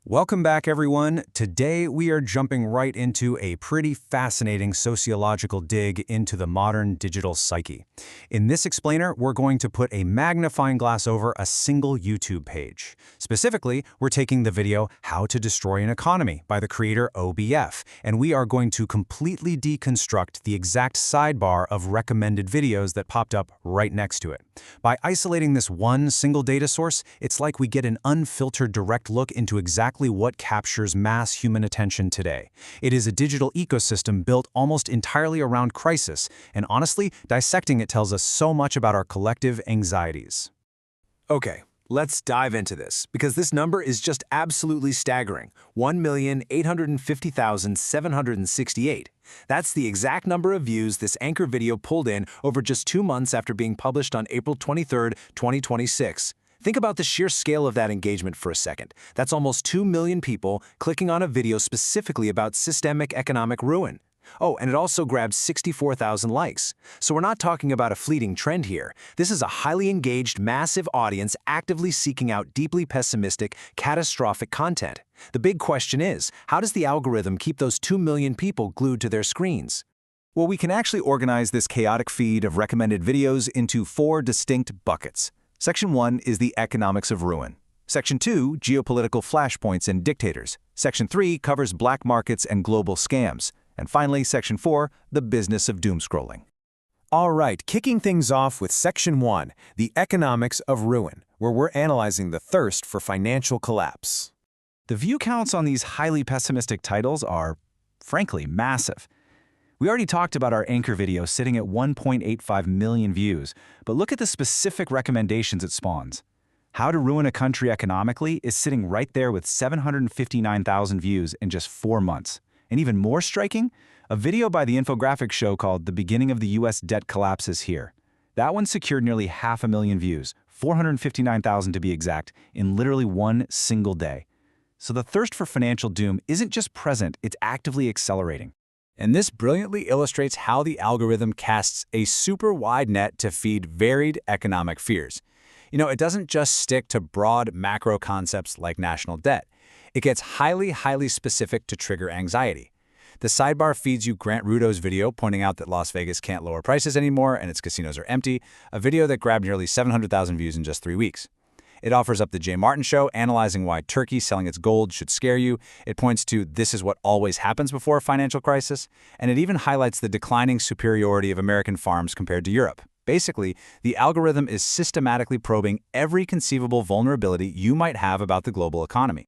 Welcome back, everyone. Today, we are jumping right into a pretty fascinating sociological dig into the modern digital psyche. In this explainer, we're going to put a magnifying glass over a single YouTube page. Specifically, we're taking the video How to Destroy an Economy by the creator OBF, and we are going to completely deconstruct the exact sidebar of recommended videos that popped up right next to it. By isolating this one single data source, it's like we get an unfiltered direct look into exactly what captures mass human attention today. It is a digital ecosystem built almost entirely around crisis, and honestly, dissecting it tells us so much about our collective anxieties. Okay, let's dive into this, because this number is just absolutely staggering. 1,850,768. That's the exact number of views this anchor video pulled in over just 2 months after being published on April 23, 2026. Think about the sheer scale of that engagement for a second. That's almost 2 million people clicking on a video specifically about systemic economic ruin. Oh, and it also grabbed 64,000 likes. So we're not talking about a fleeting trend here. This is a highly engaged, massive audience actively seeking out deeply pessimistic, catastrophic content. The big question is, how does the algorithm keep those 2 million people glued to their screens? Well, we can actually organize this chaotic feed of recommended videos into 4 distinct buckets. Section 1 is the economics of ruin. Section 2, geopolitical flashpoints and dictators. Section 3 covers black markets and global scams. And finally, Section 4, the business of doomscrolling. All right, kicking things off with Section 1, the economics of ruin, where we're analyzing the thirst for financial collapse. The view counts on these highly pessimistic titles are, frankly, massive. We already talked about our anchor video sitting at 1.85 million views, but look at the specific recommendations it spawns. How to Ruin a Country Economically is sitting right there with 759,000 views in just 4 months. And even more striking, a video by the infographic show called The Beginning of the U.S. Debt Collapse is here. That one secured nearly 500,000 views, 459,000 to be exact, in literally one single day. So the thirst for financial doom isn't just present, it's actively accelerating. And this brilliantly illustrates how the algorithm casts a super wide net to feed varied economic fears. It doesn't just stick to broad macro concepts like national debt. It gets highly specific to trigger anxiety. The sidebar feeds you Grant Rudo's video pointing out that Las Vegas can't lower prices anymore and its casinos are empty, a video that grabbed nearly 700,000 views in just 3 weeks. It offers up the Jay Martin Show, analyzing why Turkey selling its gold should scare you. It points to this is what always happens before a financial crisis. And it even highlights the declining superiority of American farms compared to Europe. Basically, the algorithm is systematically probing every conceivable vulnerability you might have about the global economy.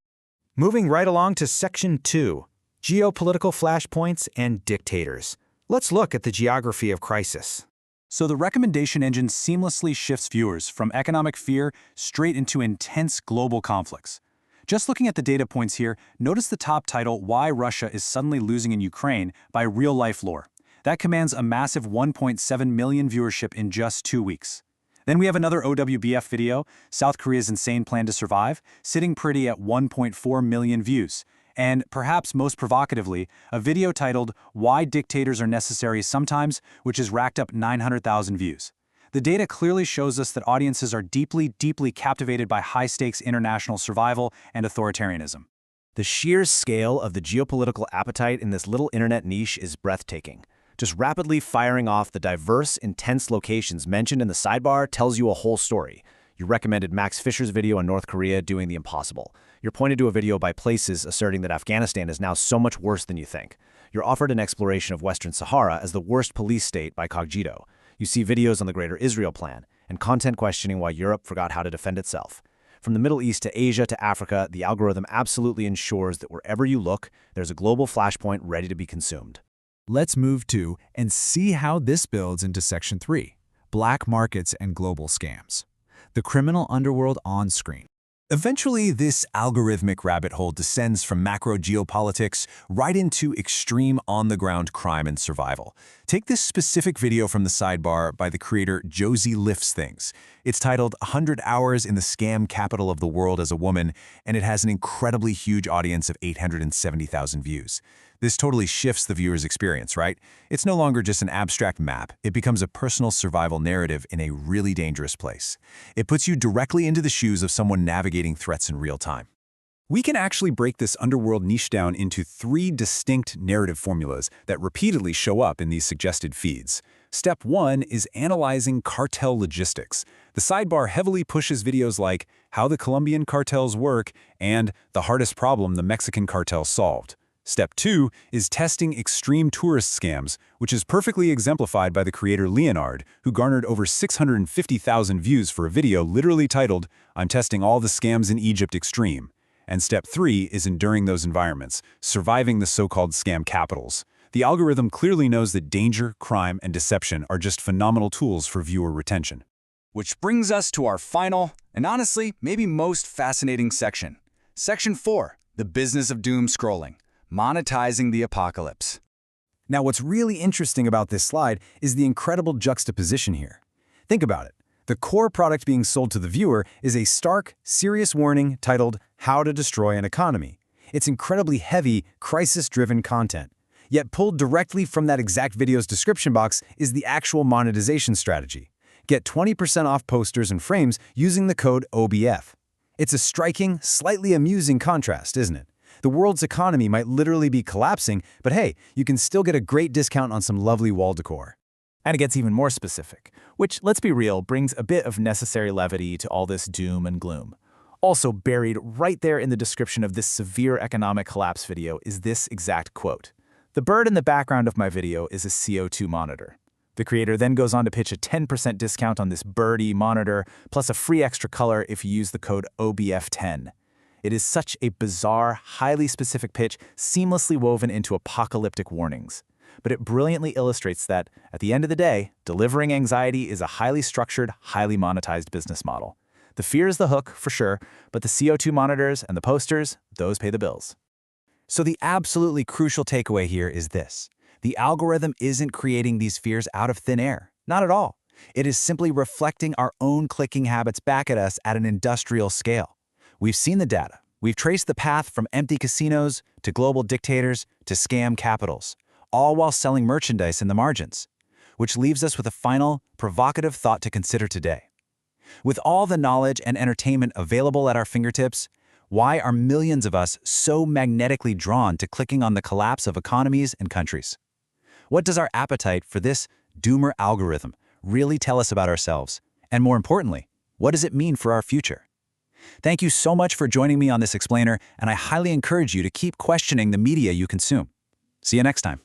Moving right along to Section 2, geopolitical flashpoints and dictators. Let's look at the geography of crisis. So the recommendation engine seamlessly shifts viewers from economic fear straight into intense global conflicts. Just looking at the data points here, notice the top title, Why Russia is Suddenly Losing in Ukraine, by Real Life Lore. That commands a massive 1.7 million viewership in just 2 weeks. Then we have another OWBF video, South Korea's Insane Plan to Survive, sitting pretty at 1.4 million views. And perhaps most provocatively, a video titled Why Dictators Are Necessary Sometimes, which has racked up 900,000 views. The data clearly shows us that audiences are deeply captivated by high-stakes international survival and authoritarianism. The sheer scale of the geopolitical appetite in this little internet niche is breathtaking. Just rapidly firing off the diverse, intense locations mentioned in the sidebar tells you a whole story. You recommended Max Fisher's video on North Korea doing the impossible. You're pointed to a video by Places asserting that Afghanistan is now so much worse than you think. You're offered an exploration of Western Sahara as the worst police state by Cogito. You see videos on the Greater Israel Plan, and content questioning why Europe forgot how to defend itself. From the Middle East to Asia to Africa, the algorithm absolutely ensures that wherever you look, there's a global flashpoint ready to be consumed. Let's move to and see how this builds into Section 3, black markets and global scams. The criminal underworld on screen. Eventually, this algorithmic rabbit hole descends from macro geopolitics right into extreme on-the-ground crime and survival. Take this specific video from the sidebar by the creator Josie Lifts Things. It's titled 100 Hours in the Scam Capital of the World as a Woman, and it has an incredibly huge audience of 870,000 views. This totally shifts the viewer's experience, right? It's no longer just an abstract map. It becomes a personal survival narrative in a really dangerous place. It puts you directly into the shoes of someone navigating threats in real time. We can actually break this underworld niche down into 3 distinct narrative formulas that repeatedly show up in these suggested feeds. Step 1 is analyzing cartel logistics. The sidebar heavily pushes videos like How the Colombian Cartels Work and The Hardest Problem the Mexican Cartel Solved. Step 2 is testing extreme tourist scams, which is perfectly exemplified by the creator Leonard, who garnered over 650,000 views for a video literally titled, I'm testing all the scams in Egypt extreme. And step 3 is enduring those environments, surviving the so-called scam capitals. The algorithm clearly knows that danger, crime, and deception are just phenomenal tools for viewer retention. Which brings us to our final, and honestly, maybe most fascinating section. Section 4, the business of doom scrolling, monetizing the apocalypse. Now, what's really interesting about this slide is the incredible juxtaposition here. Think about it. The core product being sold to the viewer is a stark, serious warning titled, How to Destroy an Economy. It's incredibly heavy, crisis-driven content. Yet pulled directly from that exact video's description box is the actual monetization strategy. Get 20% off posters and frames using the code OBF. It's a striking, slightly amusing contrast, isn't it? The world's economy might literally be collapsing, but hey, you can still get a great discount on some lovely wall decor. And it gets even more specific, which, let's be real, brings a bit of necessary levity to all this doom and gloom. Also buried right there in the description of this severe economic collapse video is this exact quote. The bird in the background of my video is a CO2 monitor. The creator then goes on to pitch a 10% discount on this birdie monitor, plus a free extra color if you use the code OBF10. It is such a bizarre, highly specific pitch, seamlessly woven into apocalyptic warnings. But it brilliantly illustrates that, at the end of the day, delivering anxiety is a highly structured, highly monetized business model. The fear is the hook, for sure, but the CO2 monitors and the posters, those pay the bills. So the absolutely crucial takeaway here is this. The algorithm isn't creating these fears out of thin air. Not at all. It is simply reflecting our own clicking habits back at us at an industrial scale. We've seen the data. We've traced the path from empty casinos to global dictators to scam capitals, all while selling merchandise in the margins, which leaves us with a final, provocative thought to consider today. With all the knowledge and entertainment available at our fingertips, why are millions of us so magnetically drawn to clicking on the collapse of economies and countries? What does our appetite for this doomer algorithm really tell us about ourselves? And more importantly, what does it mean for our future? Thank you so much for joining me on this explainer, and I highly encourage you to keep questioning the media you consume. See you next time.